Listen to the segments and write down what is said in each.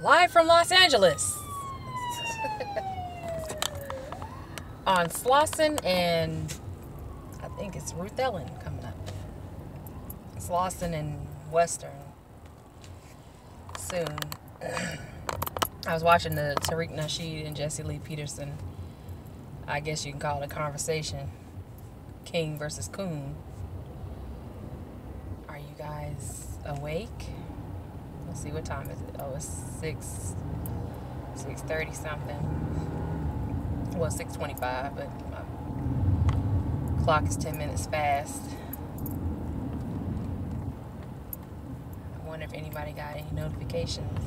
Live from Los Angeles on Slauson and I think it's Ruth Ellen coming up. Slauson and Western soon. I was watching the Tariq Nasheed and Jesse Lee Peterson, I guess you can call it a conversation, King versus Coon. Are you guys awake? Let's see, what time is it? Oh, it's 6:30 something. Well, 6:25, but my clock is 10 minutes fast. I wonder if anybody got any notifications.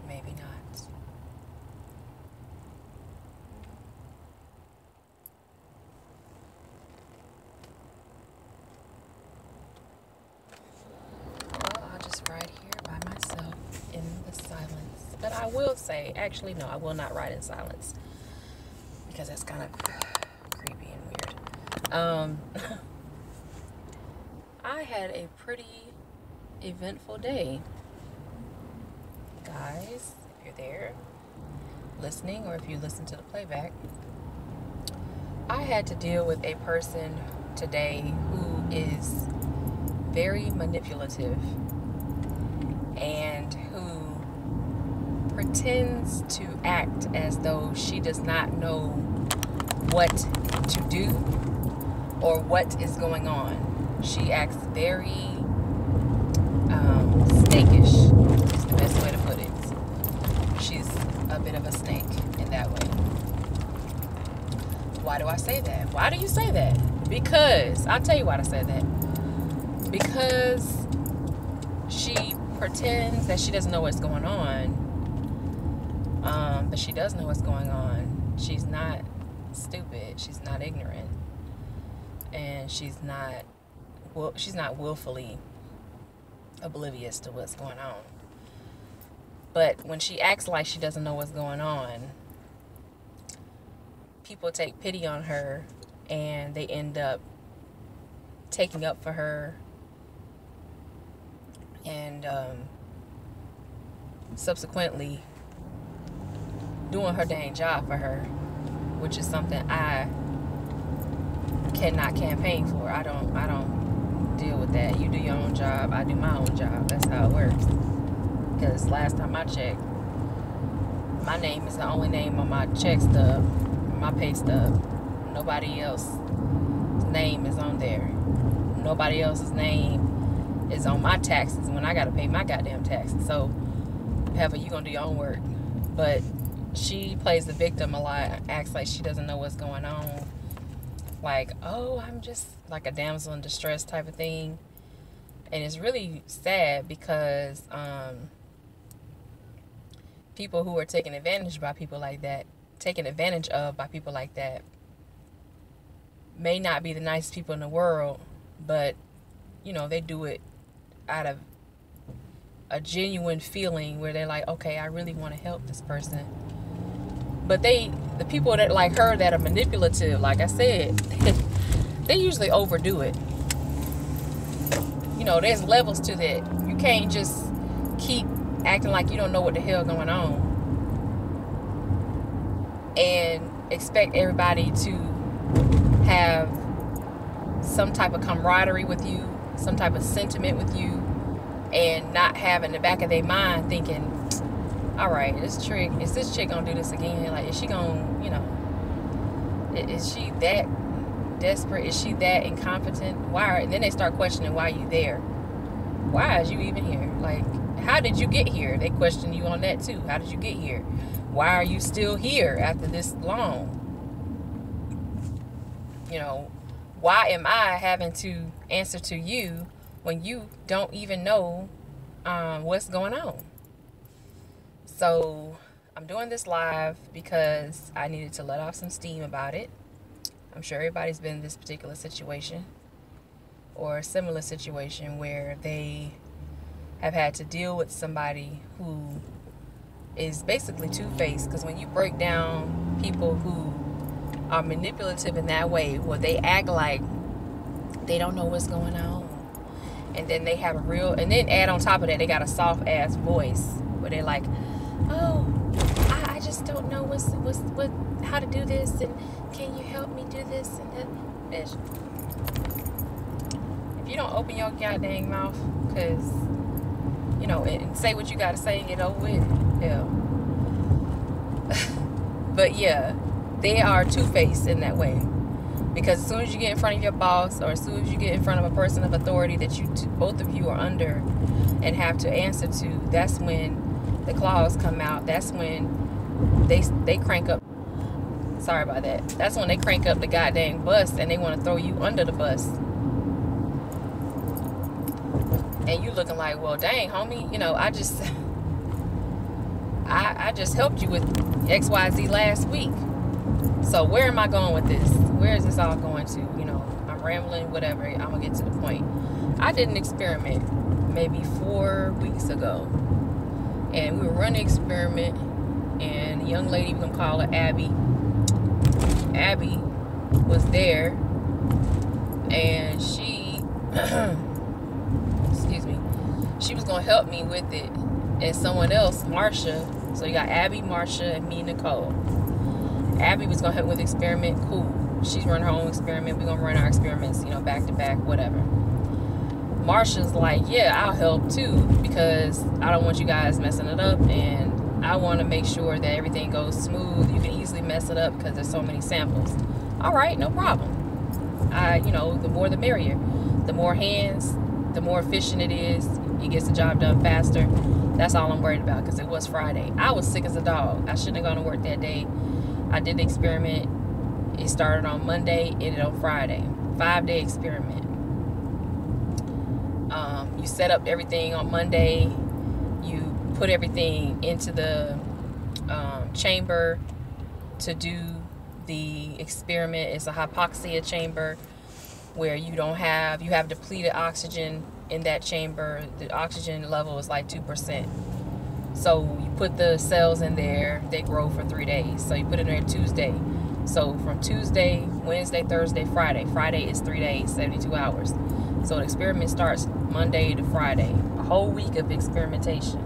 Maybe not. Right here by myself in the silence. But I will say, actually, no, I will not write in silence because that's kind of creepy and weird. I had a pretty eventful day, guys. If you're there listening, or if you listen to the playback, I had to deal with a person today who is very manipulative and who pretends to act as though she does not know what to do or what is going on. She acts very snakish, is the best way to put it. She's a bit of a snake in that way. Why do I say that? Why do you say that? Because, I'll tell you why I say that. Because she pretends that she doesn't know what's going on, but she does know what's going on. She's not stupid. She's not ignorant, and she's not willfully oblivious to what's going on. But when she acts like she doesn't know what's going on, people take pity on her, and they end up taking up for her and subsequently doing her dang job for her, which is something I cannot campaign for. I don't deal with that. You do your own job, I do my own job. That's how it works. Because last time I checked, my name is the only name on my check stub, my pay stub. Nobody else's name is on there. Nobody else's name is on my taxes when I gotta pay my goddamn taxes. So, however, you gonna do your own work. But she plays the victim a lot, acts like she doesn't know what's going on. Like, oh, I'm just like a damsel in distress type of thing. And it's really sad because people who are taken advantage of by people like that may not be the nicest people in the world, but you know, they do it out of a genuine feeling where they're like, okay, I really want to help this person. But the people that like her that are manipulative, like I said, they usually overdo it. You know, there's levels to that. You can't just keep acting like you don't know what the hell going on and expect everybody to have some type of camaraderie with you, some type of sentiment with you, and not have in the back of their mind thinking, all right, is this chick gonna do this again? Like, is she gonna, you know, is she that desperate? Is she that incompetent? And then they start questioning why you there. Why is you even here? Like, how did you get here? They question you on that too. How did you get here? Why are you still here after this long? You know, why am I having to answer to you when you don't even know what's going on? So I'm doing this live because I needed to let off some steam about it. I'm sure everybody's been in this particular situation or a similar situation where they have had to deal with somebody who is basically two-faced. Because when you break down people who are manipulative in that way, where they act like They don't know what's going on. And then they have a real, and then add on top of that, they got a soft ass voice where they're like, oh, I just don't know how to do this, and can you help me do this and that. Bitch, if you don't open your goddamn mouth, cause you know, and say what you gotta say and get over with, hell. But yeah, they are two-faced in that way. Because as soon as you get in front of your boss, or as soon as you get in front of a person of authority that both of you are under and have to answer to, that's when the claws come out. That's when they crank up. Sorry about that. That's when they crank up the goddamn bus and they want to throw you under the bus. And you looking like, well, dang, homie, you know, I just helped you with XYZ last week. So where am I going with this? Where is this all going to? You know, I'm rambling, whatever. I'm going to get to the point. I did an experiment maybe 4 weeks ago. And we were running an experiment. And a young lady, we're going to call her Abby. Abby was there. And she, excuse me, she was going to help me with it. And someone else, Marsha. So you got Abby, Marsha, and me, Nicole. Abby was going to help with the experiment. Cool. She's running her own experiment. We're going to run our experiments, you know, back to back, whatever. Marsha's like, yeah, I'll help too, because I don't want you guys messing it up, and I want to make sure that everything goes smooth. You can easily mess it up because there's so many samples. All right, no problem. You know, the more the merrier. The more hands, the more efficient it is. It gets the job done faster. That's all I'm worried about, because it was Friday. I was sick as a dog. I shouldn't have gone to work that day. I did the experiment. It started on Monday, ended on Friday. 5-day experiment. You set up everything on Monday. You put everything into the chamber to do the experiment. It's a hypoxia chamber where you have depleted oxygen in that chamber. The oxygen level is like 2%. So you put the cells in there, they grow for 3 days. So you put it in there Tuesday. So from Tuesday, Wednesday, Thursday, Friday. Friday is 3 days, 72 hours. So the experiment starts Monday to Friday. A whole week of experimentation.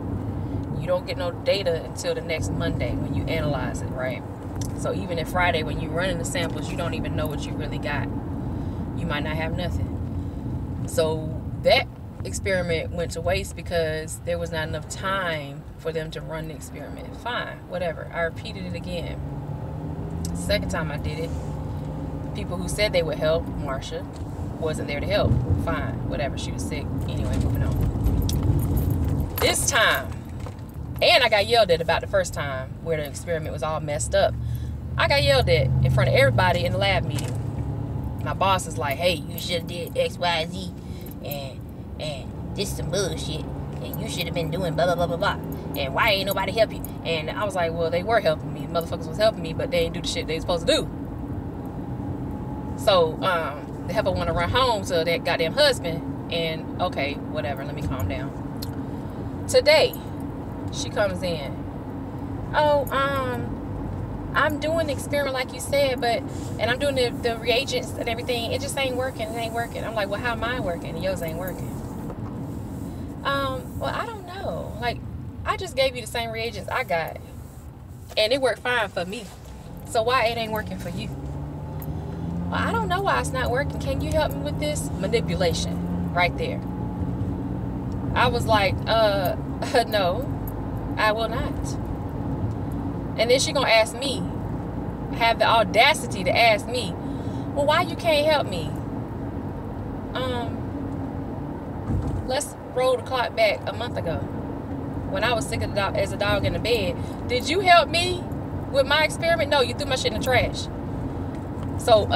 You don't get no data until the next Monday when you analyze it, right? So even at Friday, when you're running the samples, you don't even know what you really got. You might not have nothing. So that experiment went to waste because there was not enough time for them to run the experiment. Fine, whatever. I repeated it again. Second time I did it, people who said they would help, Marsha, wasn't there to help. Fine, whatever. She was sick. Anyway, moving on. This time, and I got yelled at about the first time where the experiment was all messed up. I got yelled at in front of everybody in the lab meeting. My boss is like, hey, you should have did X, Y, Z, and this is some bullshit, and you should have been doing blah, blah, blah, blah, blah, and why ain't nobody help you? And I was like, well, they were helping me. Motherfuckers was helping me, but they didn't do the shit they was supposed to do. So, the heifer want to run home to that goddamn husband, and okay, whatever, let me calm down. Today, she comes in. Oh, I'm doing the experiment like you said, and I'm doing the reagents and everything. It just ain't working. It ain't working. I'm like, well, how am I working? And yours ain't working. Well, I don't know. Like, I just gave you the same reagents I got, and it worked fine for me. So why it ain't working for you? Well, I don't know why it's not working. Can you help me with this? Manipulation, right there. I was like, no, I will not. And then she gonna ask me, have the audacity to ask me, well, why you can't help me? Let's roll the clock back a month ago when I was sick as a dog in the bed. Did you help me with my experiment? No, you threw my shit in the trash. So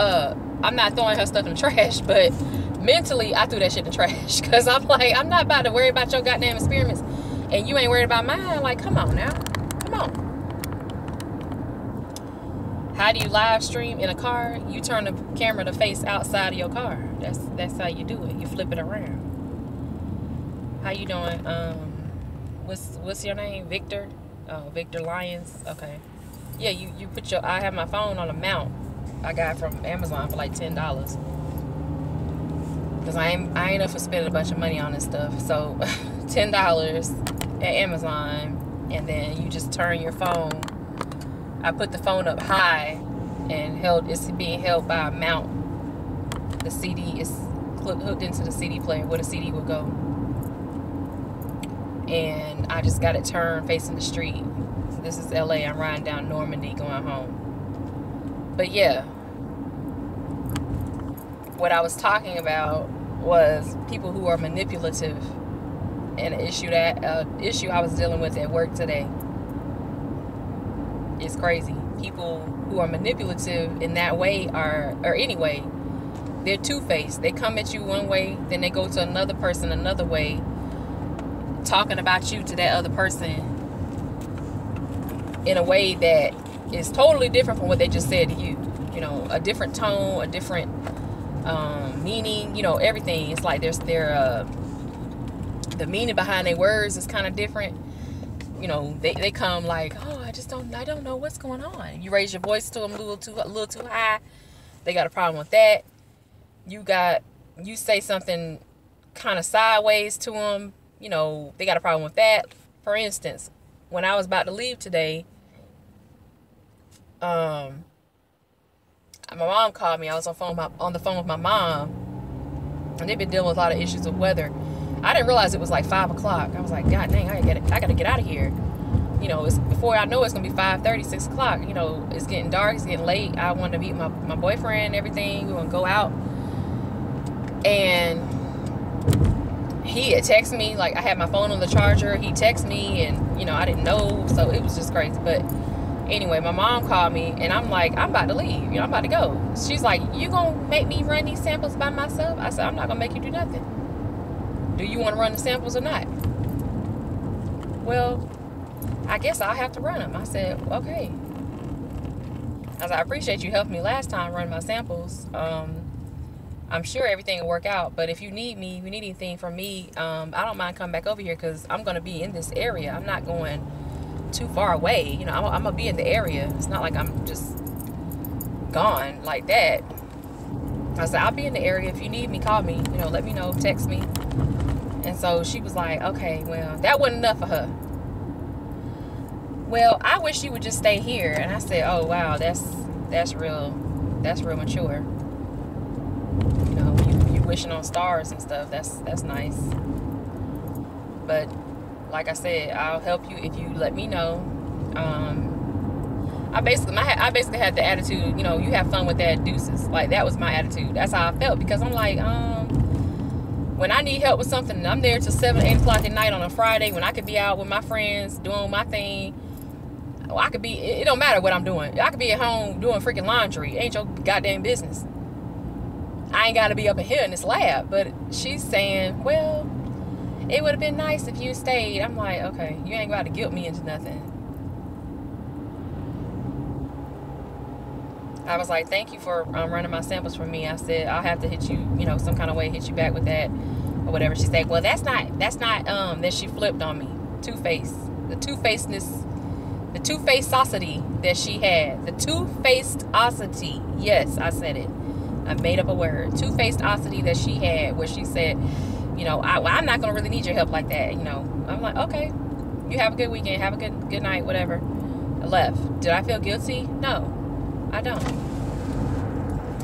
I'm not throwing her stuff in the trash, but mentally I threw that shit in the trash, because I'm like, I'm not about to worry about your goddamn experiments and you ain't worried about mine. Like, come on now, come on. How do you live stream in a car? You turn the camera to face outside of your car. That's how you do it. You flip it around. How you doing? What's your name? Victor? Oh, Victor Lyons. Okay. Yeah, you put your. I have my phone on a mount. I got it from Amazon for like $10. Because I ain't up for spending a bunch of money on this stuff. So $10 at Amazon, and then you just turn your phone. I put the phone up high and it's being held by a mount. The CD is hooked into the CD player where the CD will go. And I just got it turned facing the street. This is LA. I'm riding down Normandy going home. But yeah, what I was talking about was people who are manipulative, and an issue I was dealing with at work today. It's crazy. People who are manipulative in that way or anyway, they're two-faced. They come at you one way, then they go to another person another way, talking about you to that other person in a way that is totally different from what they just said to you. You know, a different tone, a different meaning, you know, everything. It's like the meaning behind their words is kind of different. You know, they come like, oh, I don't know what's going on. You raise your voice to them a little too high. They got a problem with that. You say something kind of sideways to them. You know, they got a problem with that. For instance, when I was about to leave today, my mom called me. I was on the phone with my mom, and they've been dealing with a lot of issues with weather. I didn't realize it was like 5 o'clock. I was like, God dang, I gotta get out of here. You know, before I know it's gonna be 5:30, 6 o'clock. You know, it's getting dark, it's getting late. I wanted to meet my boyfriend and everything. We want to go out. And he had texted me, like I had my phone on the charger. He texted me, and you know, I didn't know, so it was just crazy. But anyway, my mom called me, and I'm like, I'm about to leave. You know, I'm about to go. She's like, you gonna make me run these samples by myself? I said, I'm not gonna make you do nothing. Do you want to run the samples or not? Well, I guess I'll have to run them. I said, okay. I said, I appreciate you helping me last time run my samples. I'm sure everything will work out, but if you need me, if you need anything from me, I don't mind coming back over here because I'm going to be in this area. I'm not going too far away. You know, I'm going to be in the area. It's not like I'm just gone like that. I said, I'll be in the area. If you need me, call me. You know, let me know, text me. And so she was like, okay, well, that wasn't enough for her. Well, I wish you would just stay here. And I said, oh, wow, that's real mature. You know, you wishing on stars and stuff. That's nice. But like I said, I'll help you if you let me know. I basically had the attitude, you know, you have fun with that, deuces. Like, that was my attitude. That's how I felt, because I'm like, when I need help with something and I'm there till 7, 8 o'clock at night on a Friday when I could be out with my friends doing my thing. I could be, it don't matter what I'm doing. I could be at home doing freaking laundry. It ain't your goddamn business. I ain't got to be up in here in this lab. But she's saying, well, it would have been nice if you stayed. I'm like, okay, you ain't got to guilt me into nothing. I was like, thank you for running my samples for me. I said, I'll have to hit you, you know, some kind of way, hit you back with that or whatever. She said, well, that's not, then she flipped on me. Two-faced. The two-facedness, the two-faced-osity that she had. The two-faced-osity. Yes, I said it. I made up a word. Two-faced-osity that she had, where she said, you know, I'm not going to really need your help like that, you know. I'm like, okay, you have a good weekend, have a good night, whatever. I left. Did I feel guilty? No. I don't.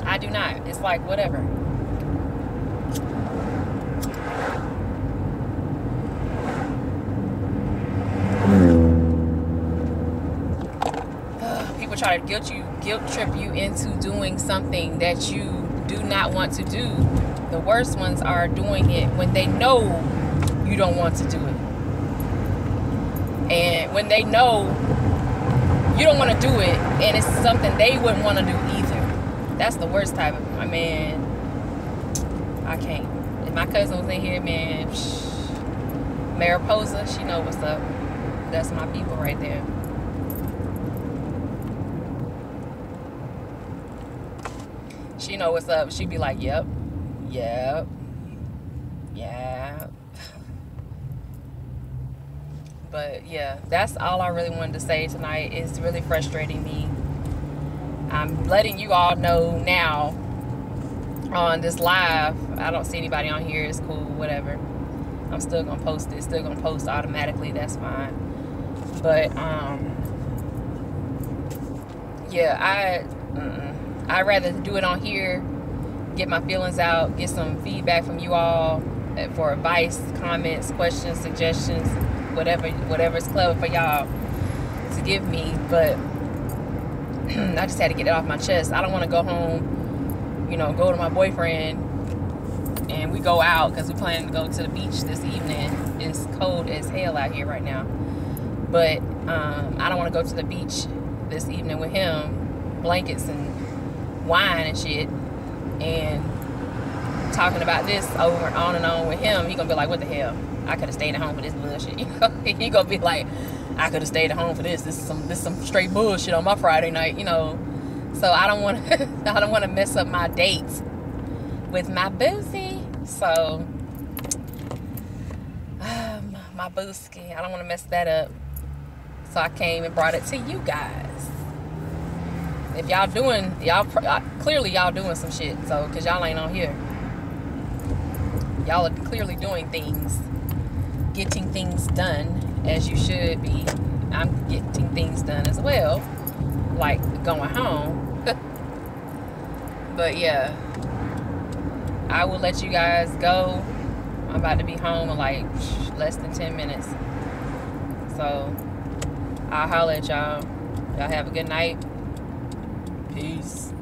I do not. It's like, whatever. People try to guilt trip you into doing something that you do not want to do. The worst ones are doing it when they know you don't want to do it. And when they know you don't want to do it, and it's something they wouldn't want to do either. That's the worst type of, man, I can't. If my cousin was in here, man, Mariposa, she know what's up. That's my people right there. She know what's up. She'd be like, yep. Yeah. But yeah, that's all I really wanted to say tonight. It's really frustrating me. I'm letting you all know now on this live. I don't see anybody on here. It's cool, whatever. I'm still gonna post it. Still gonna post automatically. That's fine. But yeah, I'd rather do it on here, get my feelings out, get some feedback from you all for advice, comments, questions, suggestions, whatever's clever for y'all to give me. But I just had to get it off my chest. I don't want to go home, you know, go to my boyfriend and we go out because we plan to go to the beach this evening. It's cold as hell out here right now. But I don't want to go to the beach this evening with him, blankets and wine and shit, and talking about this over and on with him. He gonna be like, what the hell? I could have stayed at home for this bullshit. You know? He gonna be like, I could have stayed at home for this. This is some straight bullshit on my Friday night, you know. So I don't want to mess up my dates with my boozy. So my booski, I don't want to mess that up. So I came and brought it to you guys. If y'all doing, clearly y'all doing some shit. So, cause y'all ain't on here. Y'all are clearly doing things, getting things done as you should be. I'm getting things done as well, like going home. But yeah, I will let you guys go. I'm about to be home in like less than 10 minutes. So I'll holler at y'all. Y'all have a good night. Peace.